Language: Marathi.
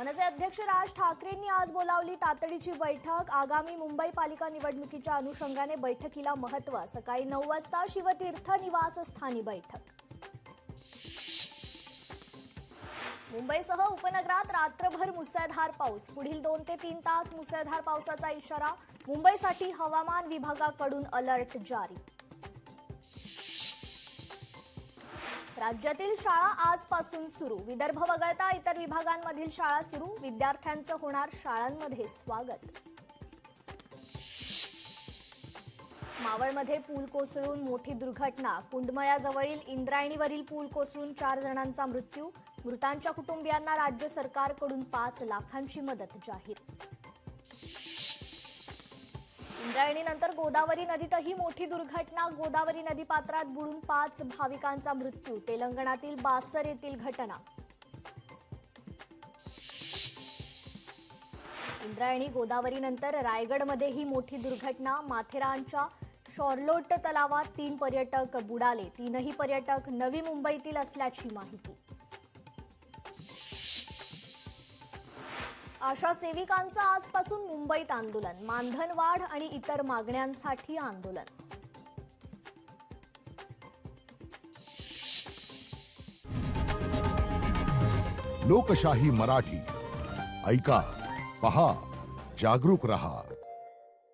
मनसे अध्यक्ष राज ठाकरेंनी आज बोलावली तातडीची बैठक। आगामी मुंबई पालिका निवडणुकीच्या अनुषंगाने बैठकीला महत्त्व। सकाळी 9 वाजता शिवतीर्थ निवासस्थानी बैठक। मुंबईसह उपनगरात रात्रभर मुसळधार पाऊस। पुढील 2 ते 3 तास मुसळधार पावसाचा इशारा। मुंबईसाठी हवामान विभागाकडून अलर्ट जारी। राज्यातील शाळा आजपासून सुरू। विदर्भ वगळता इतर विभागांमधील शाळा सुरू। विद्यार्थ्यांचं होणार शाळांमध्ये स्वागत। मावळमध्ये पूल कोसळून मोठी दुर्घटना। कुंडमळ्याजवळील इंद्रायणीवरील पूल कोसळून 4 जणांचा मृत्यू। मृतांच्या कुटुंबियांना राज्य सरकारकडून 5 लाखांची मदत जाहीर। इंद्रायणीनंतर गोदावरी नदीतही मोठी दुर्घटना। गोदावरी नदीपात्रात बुडून 5 भाविकांचा मृत्यू। तेलंगणातील बासर येथील घटना। इंद्रायणी गोदावरीनंतर रायगडमध्येही मोठी दुर्घटना। माथेरानच्या शॉर्लोट तलावात 3 पर्यटक बुडाले। 3ही पर्यटक नवी मुंबईतील असल्याची माहिती। आशा सेविकांचं आजपासून मुंबईत आंदोलन। मानधनवाढ आणि इतर मागण्यांसाठी आंदोलन। लोकशाही मराठी ऐका, पहा, जागरूक रहा।